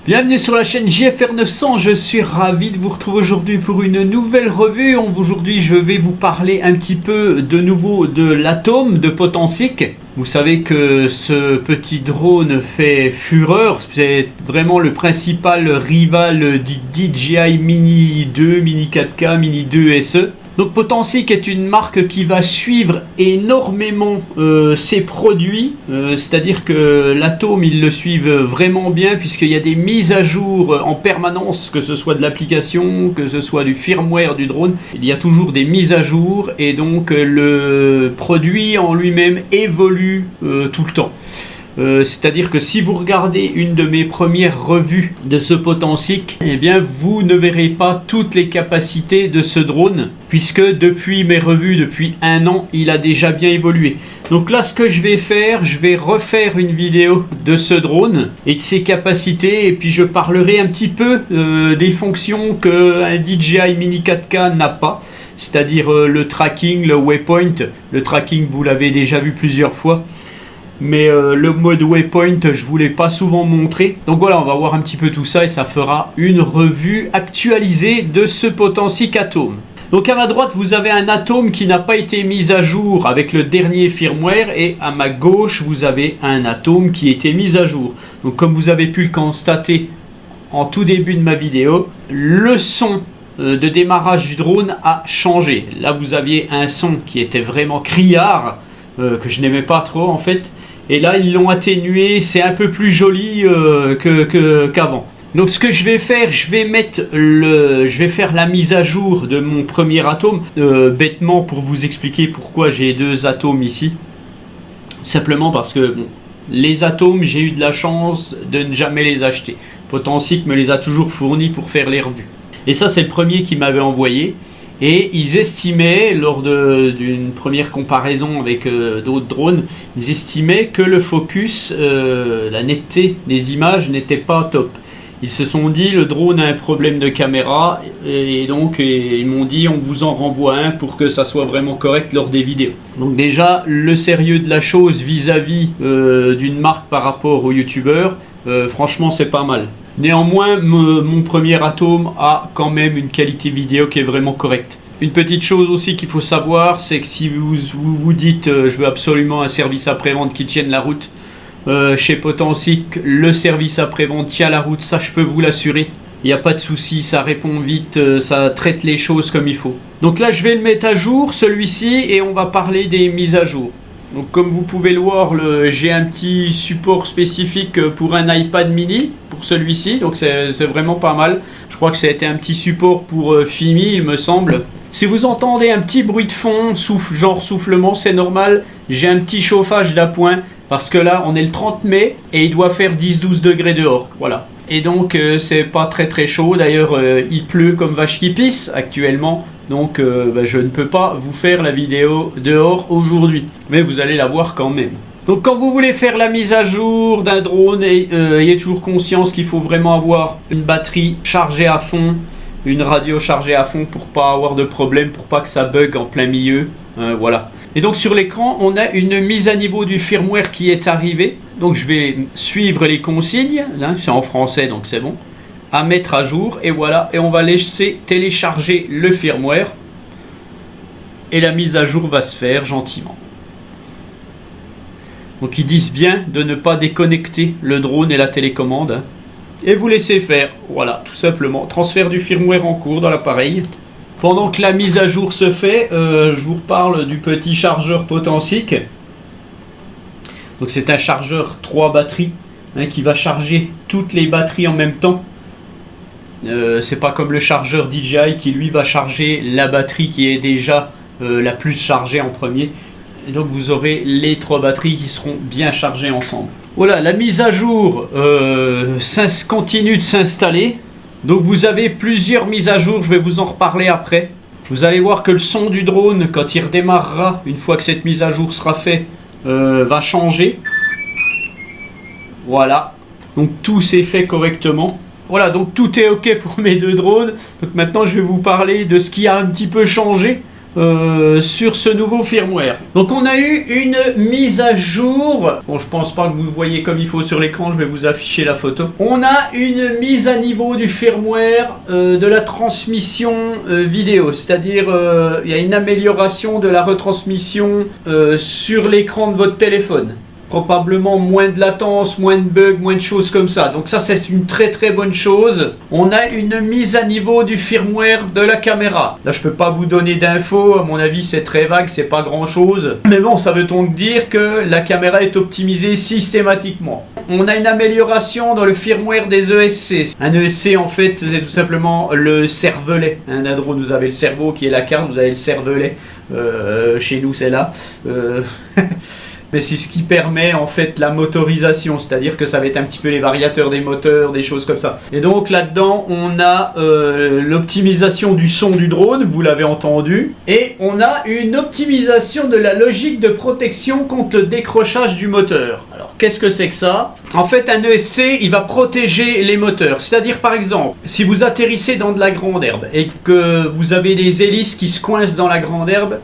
Bienvenue sur la chaîne JFR 900, je suis ravi de vous retrouver aujourd'hui pour une nouvelle revue. Aujourd'hui je vais vous parler un petit peu de nouveau de l'Atom de Potensic. Vous savez que ce petit drone fait fureur, c'est vraiment le principal rival du DJI Mini 2, Mini 4K, Mini 2 SE. Donc Potensic est une marque qui va suivre énormément ses produits, c'est-à-dire que l'Atom ils le suivent vraiment bien puisqu'il y a des mises à jour en permanence, que ce soit de l'application, que ce soit du firmware du drone, il y a toujours des mises à jour et donc le produit en lui-même évolue tout le temps. C'est-à-dire que si vous regardez une de mes premières revues de ce Potensic, eh bien vous ne verrez pas toutes les capacités de ce drone, puisque depuis mes revues, depuis un an, il a déjà bien évolué. Donc là, ce que je vais faire, je vais refaire une vidéo de ce drone et de ses capacités, et puis je parlerai un petit peu des fonctions qu'un DJI Mini 4K n'a pas. C'est-à-dire le tracking, le waypoint. Le tracking, vous l'avez déjà vu plusieurs fois. Mais le mode waypoint, je vous l'ai pas souvent montré. Donc voilà, on va voir un petit peu tout ça et ça fera une revue actualisée de ce Potensic Atom. Donc à ma droite, vous avez un Atom qui n'a pas été mis à jour avec le dernier firmware, et à ma gauche, vous avez un Atom qui a été mis à jour. Donc comme vous avez pu le constater en tout début de ma vidéo, le son de démarrage du drone a changé. Là, vous aviez un son qui était vraiment criard, que je n'aimais pas trop en fait. Et là, ils l'ont atténué, c'est un peu plus joli qu'avant. Donc ce que je vais faire, je vais faire la mise à jour de mon premier Atom, bêtement pour vous expliquer pourquoi j'ai deux Atoms ici. Simplement parce que bon, les Atoms, j'ai eu de la chance de ne jamais les acheter. Potensic me les a toujours fournis pour faire les revues. Et ça, c'est le premier qui m'avait envoyé. Et ils estimaient, lors d'une première comparaison avec d'autres drones, ils estimaient que le focus, la netteté des images n'était pas top. Ils se sont dit, le drone a un problème de caméra, et donc ils m'ont dit, on vous en renvoie un pour que ça soit vraiment correct lors des vidéos. Donc déjà, le sérieux de la chose vis-à-vis d'une marque par rapport aux youtubeurs, franchement c'est pas mal. Néanmoins, mon premier Atom a quand même une qualité vidéo qui est vraiment correcte. Une petite chose aussi qu'il faut savoir, c'est que si vous dites je veux absolument un service après-vente qui tienne la route, chez Potensic, le service après-vente tient la route, ça je peux vous l'assurer. Il n'y a pas de souci, ça répond vite, ça traite les choses comme il faut. Donc là, je vais le mettre à jour, celui-ci, et on va parler des mises à jour. Donc comme vous pouvez le voir, j'ai un petit support spécifique pour un iPad mini, pour celui-ci, donc c'est vraiment pas mal. Je crois que ça a été un petit support pour Fimi, il me semble. Si vous entendez un petit bruit de fond, genre soufflement, c'est normal. J'ai un petit chauffage d'appoint, parce que là, on est le 30 mai, et il doit faire 10-12 degrés dehors, voilà. Et donc c'est pas très chaud, d'ailleurs il pleut comme vache qui pisse actuellement. Donc je ne peux pas vous faire la vidéo dehors aujourd'hui, mais vous allez la voir quand même. Donc quand vous voulez faire la mise à jour d'un drone, ayez toujours conscience qu'il faut vraiment avoir une batterie chargée à fond, une radio chargée à fond pour pas avoir de problème, pour pas que ça bug en plein milieu, voilà. Et donc sur l'écran, on a une mise à niveau du firmware qui est arrivée. Donc je vais suivre les consignes, là c'est en français donc c'est bon. À mettre à jour, et voilà, et on va laisser télécharger le firmware et la mise à jour va se faire gentiment. Donc ils disent bien de ne pas déconnecter le drone et la télécommande, hein, et vous laissez faire, voilà, tout simplement. Transfert du firmware en cours dans l'appareil. Pendant que la mise à jour se fait, je vous reparle du petit chargeur Potensic. Donc c'est un chargeur 3 batteries, hein, qui va charger toutes les batteries en même temps. C'est pas comme le chargeur DJI qui lui va charger la batterie qui est déjà la plus chargée en premier. Et donc vous aurez les 3 batteries qui seront bien chargées ensemble. Voilà, la mise à jour continue de s'installer. Donc vous avez plusieurs mises à jour, je vais vous en reparler après. Vous allez voir que le son du drone, quand il redémarrera, une fois que cette mise à jour sera faite, va changer. Voilà, donc tout s'est fait correctement. Voilà, donc tout est ok pour mes deux drones. Donc maintenant je vais vous parler de ce qui a un petit peu changé sur ce nouveau firmware. Donc on a eu une mise à jour. Bon, je pense pas que vous voyez comme il faut sur l'écran, je vais vous afficher la photo. On a une mise à niveau du firmware de la transmission vidéo, c'est-à-dire il y a une amélioration de la retransmission sur l'écran de votre téléphone. Probablement moins de latence, moins de bugs, moins de choses comme ça. Donc ça, c'est une très très bonne chose. On a une mise à niveau du firmware de la caméra. Là, je peux pas vous donner d'infos. À mon avis, c'est très vague, c'est pas grand chose. Mais bon, ça veut donc dire que la caméra est optimisée systématiquement. On a une amélioration dans le firmware des ESC. Un ESC, en fait, c'est tout simplement le cervelet. Un drone, vous avez le cerveau qui est la carte, vous avez le cervelet. Chez nous, c'est là. Mais c'est ce qui permet en fait la motorisation, c'est-à-dire que ça va être un petit peu les variateurs des moteurs, des choses comme ça. Et donc là-dedans, on a l'optimisation du son du drone, vous l'avez entendu, et on a une optimisation de la logique de protection contre le décrochage du moteur. Alors qu'est-ce que c'est que ça? En fait, un ESC, il va protéger les moteurs. C'est-à-dire par exemple, si vous atterrissez dans de la grande herbe et que vous avez des hélices qui se coincent dans la grande herbe,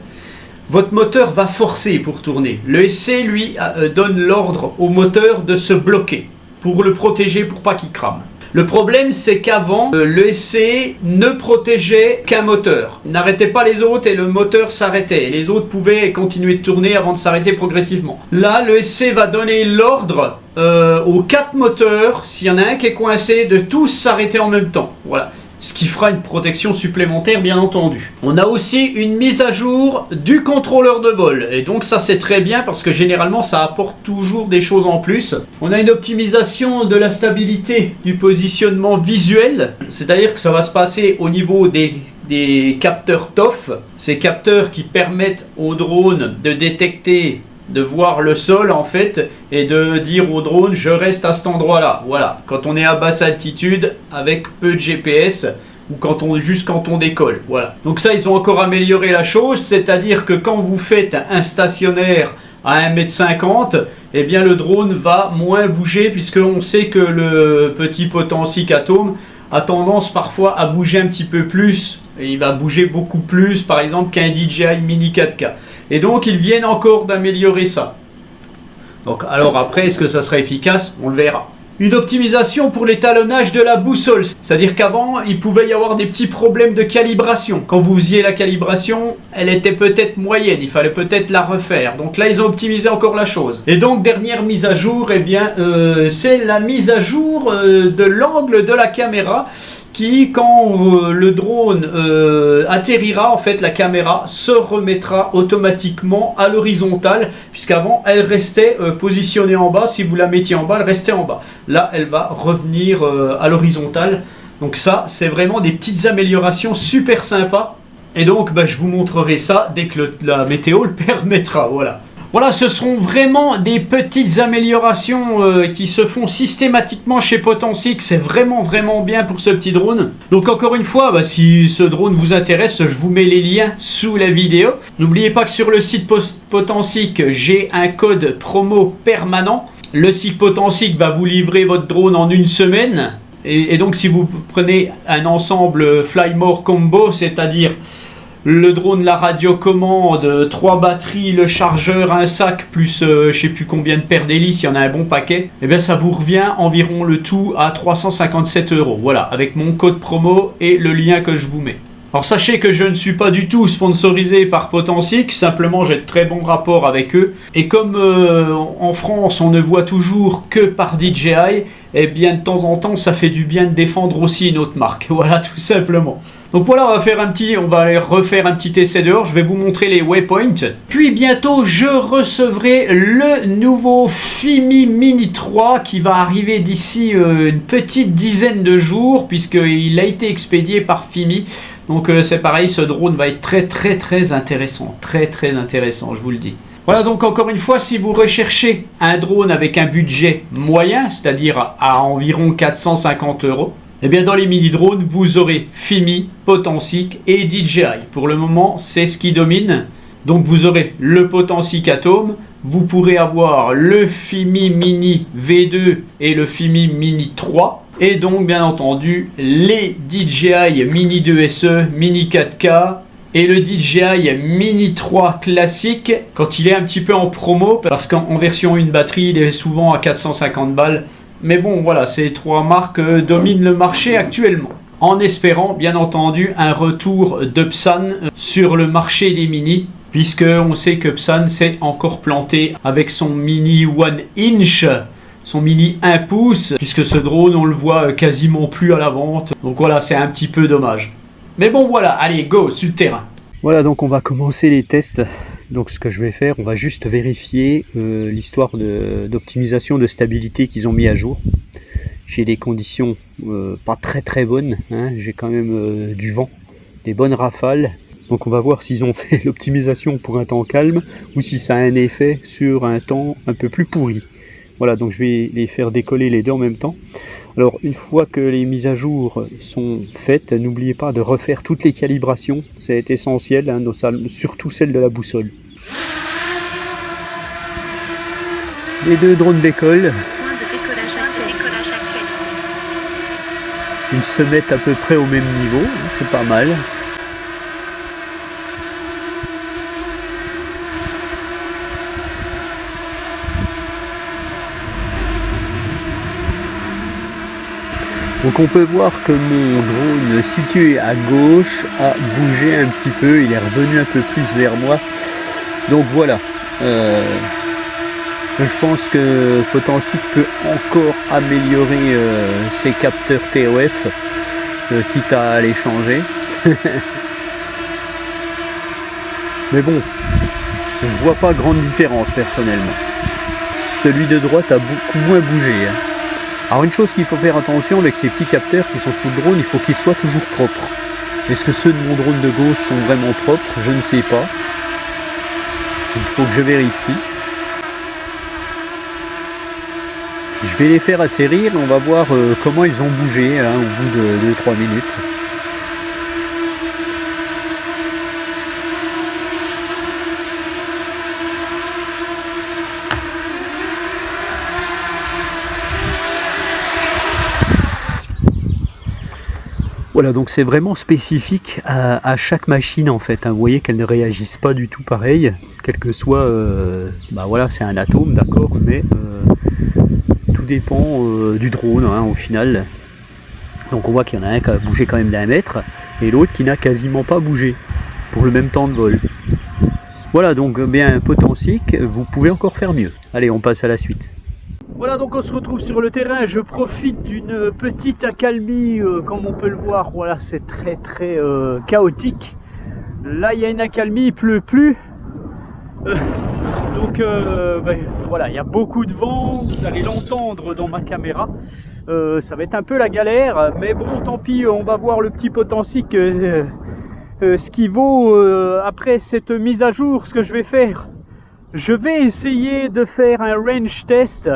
votre moteur va forcer pour tourner. Le SC, lui, donne l'ordre au moteur de se bloquer pour le protéger, pour pas qu'il crame. Le problème, c'est qu'avant, le SC ne protégeait qu'un moteur. Il n'arrêtait pas les autres et le moteur s'arrêtait. Et les autres pouvaient continuer de tourner avant de s'arrêter progressivement. Là, le SC va donner l'ordre aux 4 moteurs, s'il y en a un qui est coincé, de tous s'arrêter en même temps. Voilà. Ce qui fera une protection supplémentaire, bien entendu. On a aussi une mise à jour du contrôleur de vol. Et donc ça, c'est très bien parce que généralement, ça apporte toujours des choses en plus. On a une optimisation de la stabilité du positionnement visuel. C'est-à-dire que ça va se passer au niveau des capteurs TOF. Ces capteurs qui permettent au drone de détecter, de voir le sol en fait et de dire au drone je reste à cet endroit là. Voilà, quand on est à basse altitude avec peu de GPS ou juste quand on décolle. Voilà, donc ça ils ont encore amélioré la chose, c'est-à-dire que quand vous faites un stationnaire à 1,50 m, eh bien le drone va moins bouger puisqu'on sait que le petit Potensic Atom a tendance parfois à bouger un petit peu plus. Et il va bouger beaucoup plus par exemple qu'un DJI Mini 4K. Et donc ils viennent encore d'améliorer ça. Donc alors après, est-ce que ça sera efficace? On le verra. Une optimisation pour l'étalonnage de la boussole. C'est-à-dire qu'avant, il pouvait y avoir des petits problèmes de calibration. Quand vous faisiez la calibration, elle était peut-être moyenne. Il fallait peut-être la refaire. Donc là, ils ont optimisé encore la chose. Et donc, dernière mise à jour, eh bien, c'est la mise à jour de l'angle de la caméra. Qui, quand le drone atterrira, en fait, la caméra se remettra automatiquement à l'horizontale, puisqu'avant, elle restait positionnée en bas. Si vous la mettiez en bas, elle restait en bas. Là, elle va revenir à l'horizontale. Donc ça, c'est vraiment des petites améliorations super sympas. Et donc, je vous montrerai ça dès que la météo le permettra. Voilà. Voilà, ce seront vraiment des petites améliorations qui se font systématiquement chez Potensic. C'est vraiment bien pour ce petit drone. Donc encore une fois, si ce drone vous intéresse, je vous mets les liens sous la vidéo. N'oubliez pas que sur le site Potensic, j'ai un code promo permanent. Le site Potensic va vous livrer votre drone en 1 semaine. Et donc si vous prenez un ensemble Flymore Combo, c'est-à-dire le drone, la radiocommande, 3 batteries, le chargeur, un sac, plus je sais plus combien de paires d'hélices, il y en a un bon paquet, et bien ça vous revient environ le tout à 357 €. Voilà, avec mon code promo et le lien que je vous mets. Alors sachez que je ne suis pas du tout sponsorisé par Potensic, simplement j'ai de très bons rapports avec eux. Et comme en France on ne voit toujours que par DJI, et bien de temps en temps ça fait du bien de défendre aussi une autre marque. Voilà, tout simplement. Donc voilà, on va aller refaire un petit essai dehors, je vais vous montrer les waypoints. Puis bientôt, je recevrai le nouveau FIMI Mini 3 qui va arriver d'ici une petite dizaine de jours, puisqu'il a été expédié par FIMI. Donc c'est pareil, ce drone va être très intéressant, très intéressant, je vous le dis. Voilà, donc encore une fois, si vous recherchez un drone avec un budget moyen, c'est-à-dire à environ 450 €, eh bien dans les mini-drones, vous aurez FIMI, Potensic et DJI. Pour le moment, c'est ce qui domine. Donc vous aurez le Potensic Atom, vous pourrez avoir le FIMI Mini V2 et le FIMI Mini 3. Et donc bien entendu, les DJI Mini 2SE, Mini 4K et le DJI Mini 3 classique quand il est un petit peu en promo, parce qu'en version une batterie il est souvent à 450 balles. Mais bon voilà, ces trois marques dominent le marché actuellement. En espérant bien entendu un retour de Psan sur le marché des Mini, puisque on sait que Psan s'est encore planté avec son Mini 1 inch, son Mini 1 pouce, puisque ce drone on le voit quasiment plus à la vente. Donc voilà, c'est un petit peu dommage. Mais bon voilà, allez go sur le terrain. Voilà, donc on va commencer les tests. Donc ce que je vais faire, on va juste vérifier l'histoire d'optimisation de stabilité qu'ils ont mis à jour. J'ai des conditions pas très bonnes, hein. J'ai quand même du vent, des bonnes rafales. Donc on va voir s'ils ont fait l'optimisation pour un temps calme ou si ça a un effet sur un temps un peu plus pourri. Voilà, donc je vais les faire décoller les deux en même temps. Alors une fois que les mises à jour sont faites, n'oubliez pas de refaire toutes les calibrations, c'est essentiel, hein, surtout celle de la boussole. Les deux drones décollent. Ils se mettent à peu près au même niveau, c'est pas mal. Donc on peut voir que mon drone situé à gauche a bougé un petit peu, il est revenu un peu plus vers moi. Donc voilà, je pense que Potensic peut encore améliorer ses capteurs TOF, quitte à les changer. Mais bon, je ne vois pas grande différence personnellement. Celui de droite a beaucoup moins bougé, hein. Alors une chose qu'il faut faire attention avec ces petits capteurs qui sont sous le drone, il faut qu'ils soient toujours propres. Est-ce que ceux de mon drone de gauche sont vraiment propres? Je ne sais pas. Il faut que je vérifie. Je vais les faire atterrir et on va voir comment ils ont bougé hein, au bout de 2-3 minutes. Voilà, donc c'est vraiment spécifique à chaque machine en fait, hein. Vous voyez qu'elles ne réagissent pas du tout pareil, quel que soit, bah voilà, c'est un atome, d'accord, mais tout dépend du drone hein, au final. Donc on voit qu'il y en a un qui a bougé quand même d'1 mètre, et l'autre qui n'a quasiment pas bougé, pour le même temps de vol. Voilà, donc bien Potensic, vous pouvez encore faire mieux. Allez, on passe à la suite. Voilà, donc on se retrouve sur le terrain, je profite d'une petite accalmie, comme on peut le voir, voilà, c'est très chaotique. Là il y a une accalmie, il pleut plus, donc ben, voilà, il y a beaucoup de vent, vous allez l'entendre dans ma caméra, ça va être un peu la galère, mais bon tant pis, on va voir le petit Potensic, ce qui vaut après cette mise à jour. Ce que je vais faire, je vais essayer de faire un range test.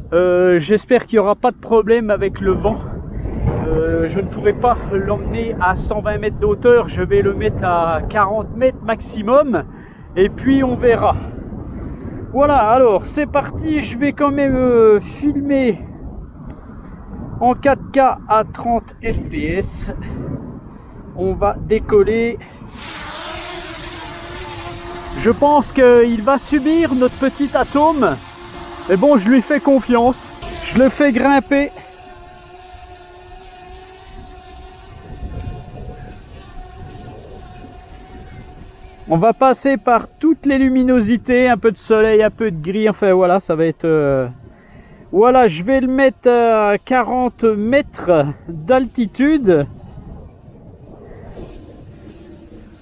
J'espère qu'il n'y aura pas de problème avec le vent. Je ne pourrai pas l'emmener à 120 mètres de hauteur, je vais le mettre à 40 mètres maximum et puis on verra. Voilà, alors c'est parti, je vais quand même filmer en 4K à 30 fps. On va décoller. Je pense qu'il va subir notre petit atome. Mais bon, je lui fais confiance. Je le fais grimper. On va passer par toutes les luminosités, un peu de soleil, un peu de gris. Enfin voilà, ça va être... Voilà, je vais le mettre à 40 mètres d'altitude.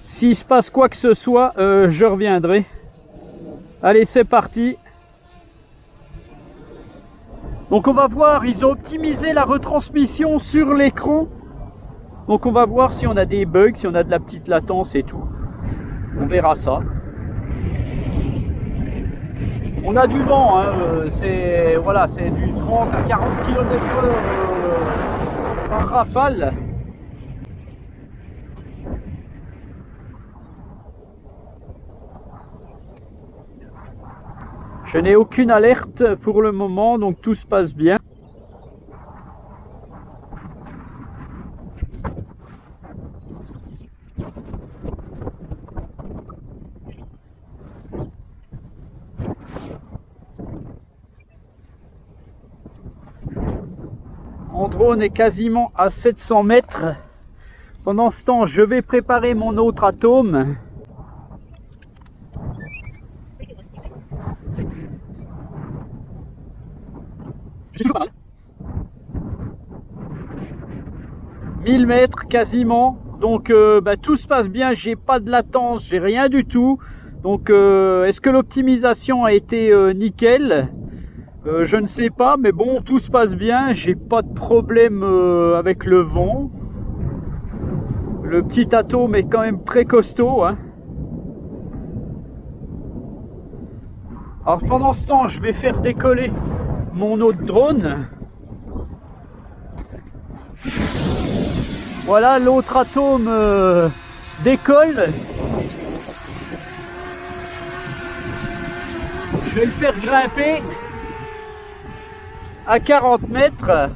S'il se passe quoi que ce soit, je reviendrai. Allez, c'est parti. Donc on va voir, ils ont optimisé la retransmission sur l'écran. Donc on va voir si on a des bugs, si on a de la petite latence et tout. On verra ça. On a du vent, hein, c'est voilà, c'est du 30 à 40 km/h par rafale. Je n'ai aucune alerte pour le moment, donc tout se passe bien. drone est quasiment à 700 mètres. Pendant ce temps, je vais préparer mon autre atome. Je suis toujours pas mal. 1000 mètres quasiment. Donc tout se passe bien, j'ai pas de latence, j'ai rien du tout. Donc est-ce que l'optimisation a été nickel? Je ne sais pas, mais bon, tout se passe bien, j'ai pas de problème avec le vent. Le petit atome est quand même très costaud, hein. Alors pendant ce temps, je vais faire décoller mon autre drone. Voilà, l'autre atome décolle. Je vais le faire grimper à 40 mètres.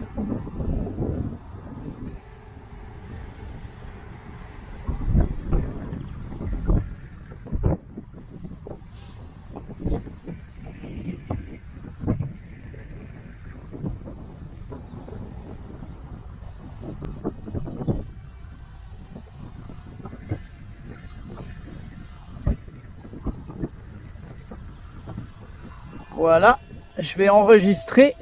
Voilà, je vais enregistrer.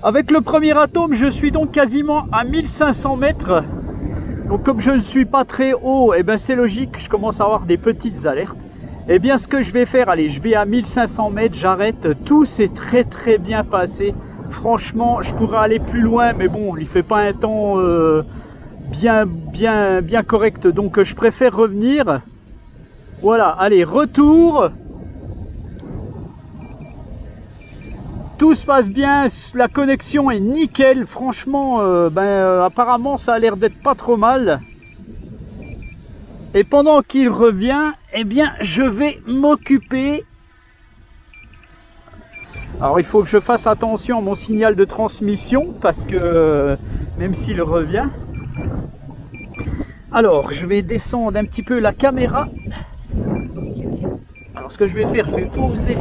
Avec le premier atome, je suis donc quasiment à 1500 mètres. Donc comme je ne suis pas très haut, et c'est logique, je commence à avoir des petites alertes. Et bien ce que je vais faire, allez, je vais à 1500 mètres, j'arrête. Tout s'est très bien passé. Franchement, je pourrais aller plus loin, mais bon, il fait pas un temps bien correct. Donc je préfère revenir. Voilà, allez, retour. Tout se passe bien, la connexion est nickel, franchement, apparemment ça a l'air d'être pas trop mal. Et pendant qu'il revient, eh bien je vais m'occuper. Alors il faut que je fasse attention à mon signal de transmission, parce que même s'il revient. Alors je vais descendre un petit peu la caméra. Alors ce que je vais faire, je vais poser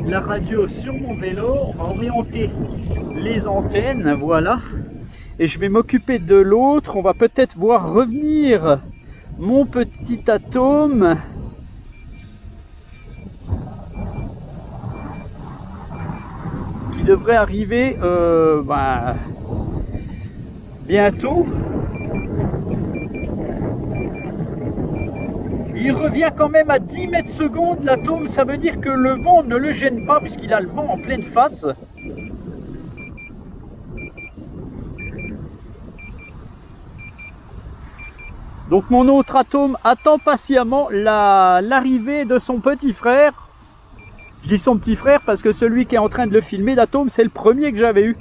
la radio sur mon vélo, on va orienter les antennes, voilà, et je vais m'occuper de l'autre. On va peut-être voir revenir mon petit atome. Qui devrait arriver bientôt. Il revient quand même à 10 mètres secondes l'atome, ça veut dire que le vent ne le gêne pas puisqu'il a le vent en pleine face. Donc mon autre atome attend patiemment l'arrivée de son petit frère. Je dis son petit frère parce que celui qui est en train de le filmer, l'atome, c'est le premier que j'avais eu.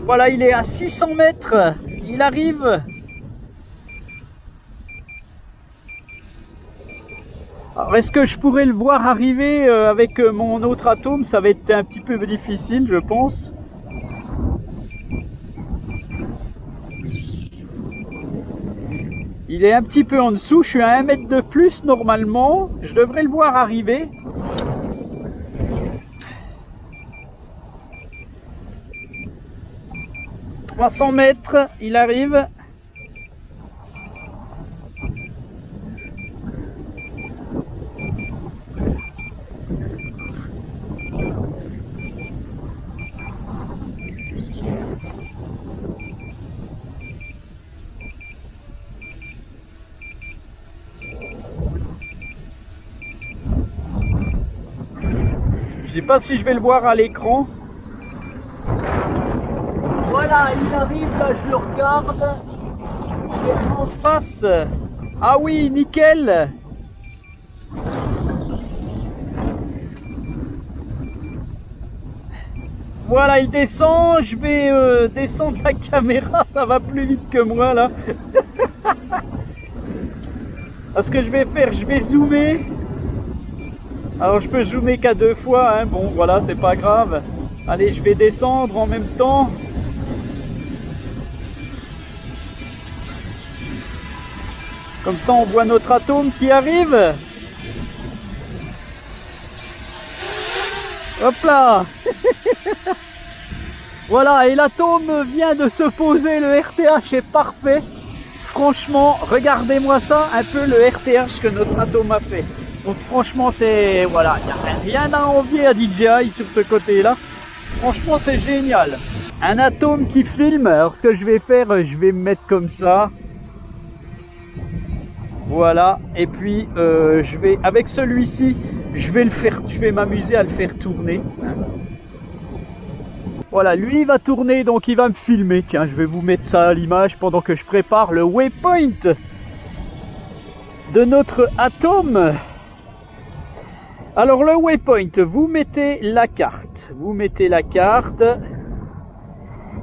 Voilà, il est à 600 mètres, il arrive. Alors, est-ce que je pourrais le voir arriver avec mon autre atome? Ça va être un petit peu difficile, je pense. Il est un petit peu en dessous, je suis à 1 mètre de plus normalement. Je devrais le voir arriver. « 300 mètres, il arrive. » Je sais pas si je vais le voir à l'écran. Voilà, il arrive, là je le regarde. Il est en face. Ah oui, nickel. Voilà, il descend. Je vais descendre la caméra, ça va plus vite que moi là. Ce que je vais faire, je vais zoomer. Alors je peux zoomer qu'à 2 fois, hein. Bon voilà, c'est pas grave. Allez, je vais descendre en même temps. Comme ça, on voit notre atome qui arrive. Hop là. Voilà, et l'atome vient de se poser. Le RTH est parfait. Franchement, regardez-moi ça, un peu le RTH que notre atome a fait. Donc franchement, c'est... Voilà, il n'y a rien à envier à DJI sur ce côté-là. Franchement, c'est génial. Un atome qui filme. Alors, ce que je vais faire, je vais me mettre comme ça. Voilà, et puis je vais avec celui-ci, je vais m'amuser à le faire tourner. Voilà, lui il va tourner, donc il va me filmer. Tiens, je vais vous mettre ça à l'image pendant que je prépare le waypoint de notre atome. Alors le waypoint, vous mettez la carte,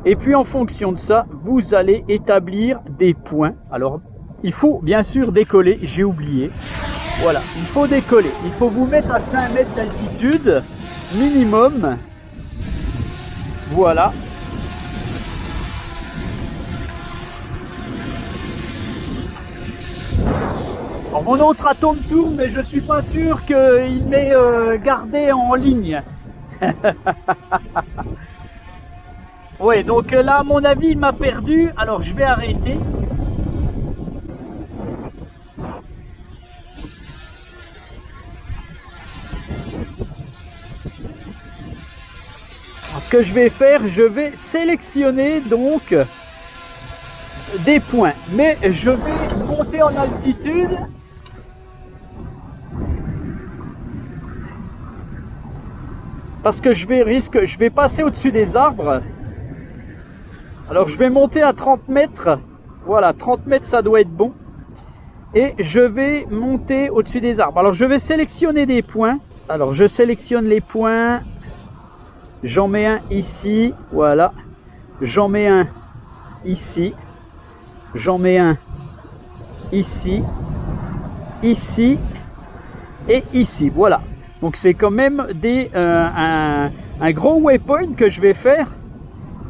et puis en fonction de ça, vous allez établir des points. Alors il faut bien sûr décoller, j'ai oublié. Voilà, il faut décoller. Il faut vous mettre à 5 mètres d'altitude minimum. Voilà. Alors, mon autre atome tourne, mais je suis pas sûr qu'il m'ait gardé en ligne. Ouais, donc là, à mon avis, il m'a perdu. Alors, je vais arrêter. Ce que je vais faire, je vais sélectionner donc des points, mais je vais monter en altitude. Parce que je vais passer au-dessus des arbres. Alors je vais monter à 30 mètres. Voilà, 30 mètres ça doit être bon. Et je vais monter au-dessus des arbres. Alors je vais sélectionner des points. Alors je sélectionne les points. J'en mets un ici, voilà. J'en mets un ici. J'en mets un ici, ici et ici. Voilà. Donc c'est quand même un gros waypoint que je vais faire.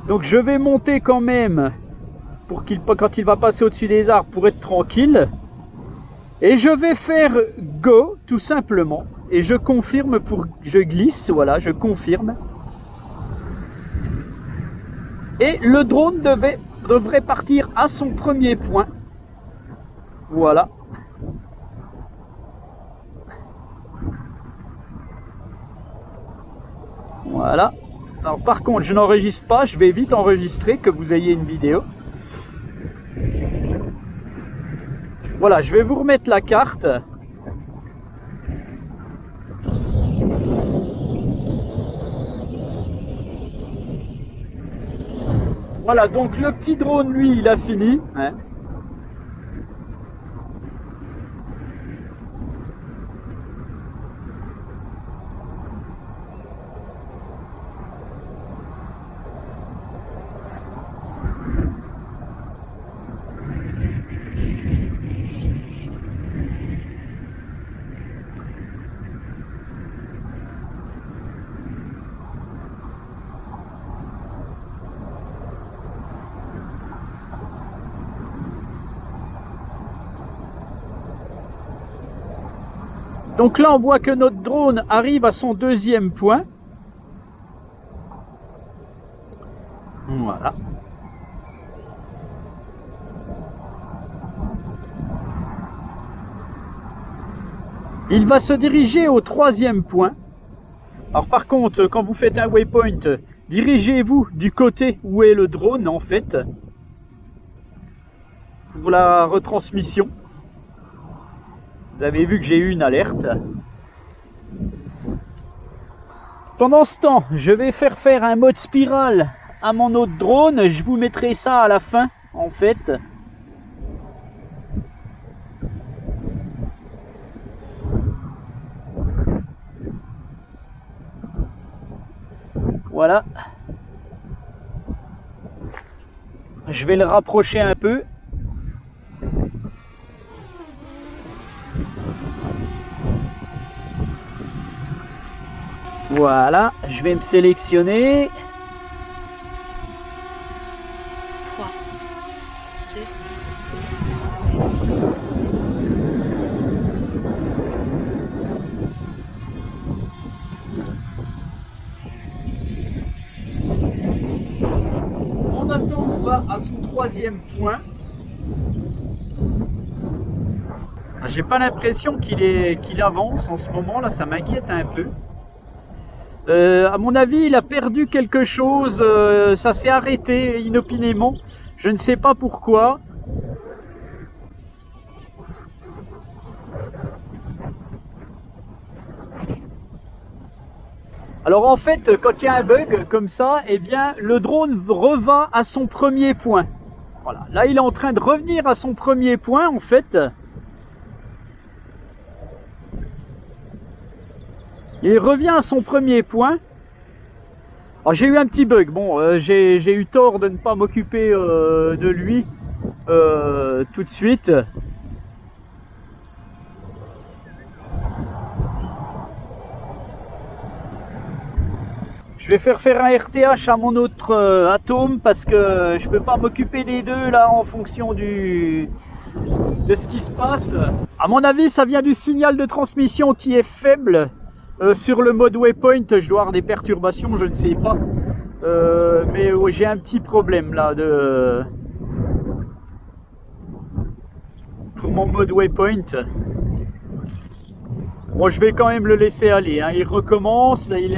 Donc je vais monter quand même pour quand il va passer au-dessus des arbres pour être tranquille. Et je vais faire go tout simplement. Et je confirme je glisse, voilà, je confirme. Et le drone devrait partir à son premier point. Voilà. Voilà. Alors par contre, je n'enregistre pas, je vais vite enregistrer que vous ayez une vidéo. Voilà, je vais vous remettre la carte. Voilà, donc le petit drone, lui, il a fini. Hein. Donc là, on voit que notre drone arrive à son deuxième point. Voilà. Il va se diriger au troisième point. Alors par contre, quand vous faites un waypoint, dirigez-vous du côté où est le drone en fait. Pour la retransmission. Vous avez vu que j'ai eu une alerte. Pendant ce temps, je vais faire un mode spirale à mon autre drone. Je vous mettrai ça à la fin, en fait. Voilà. Je vais le rapprocher un peu. Voilà, je vais me sélectionner. 3, 2, On attend, on va à son troisième point. J'ai pas l'impression qu'il avance en ce moment, là ça m'inquiète un peu. À mon avis, il a perdu quelque chose, ça s'est arrêté inopinément, je ne sais pas pourquoi. Alors en fait, quand il y a un bug comme ça, eh bien le drone revint à son premier point. Voilà, là il est en train de revenir à son premier point en fait. Il revient à son premier point. Alors j'ai eu un petit bug, bon j'ai eu tort de ne pas m'occuper de lui tout de suite. Je vais faire un RTH à mon autre Atom parce que je peux pas m'occuper des deux là en fonction de ce qui se passe. À mon avis ça vient du signal de transmission qui est faible. Sur le mode waypoint je dois avoir des perturbations, je ne sais pas. Mais j'ai un petit problème là pour mon mode waypoint. Bon, je vais quand même le laisser aller, hein. Il recommence, là, il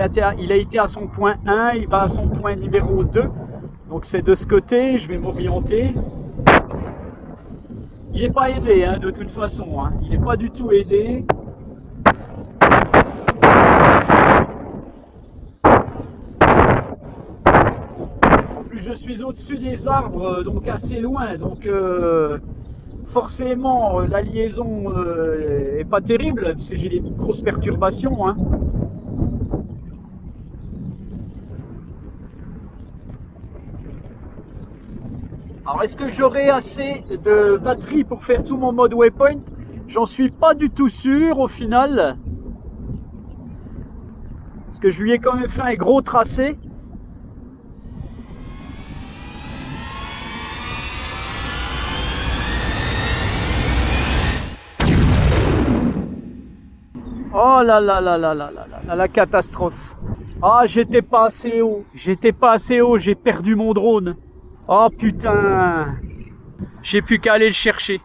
a été à son point 1, il va à son point numéro 2. Donc c'est de ce côté, je vais m'orienter. Il n'est pas aidé, hein, de toute façon, hein. Il n'est pas du tout aidé. En plus je suis au-dessus des arbres, donc assez loin, donc forcément la liaison est pas terrible parce que j'ai des grosses perturbations, hein. Alors est-ce que j'aurai assez de batterie pour faire tout mon mode waypoint? J'en suis pas du tout sûr au final. Parce que je lui ai quand même fait un gros tracé. Oh là là là là là là là, la catastrophe. Ah, j'étais pas assez haut, j'ai perdu mon drone. Oh putain, j'ai plus qu'à aller le chercher.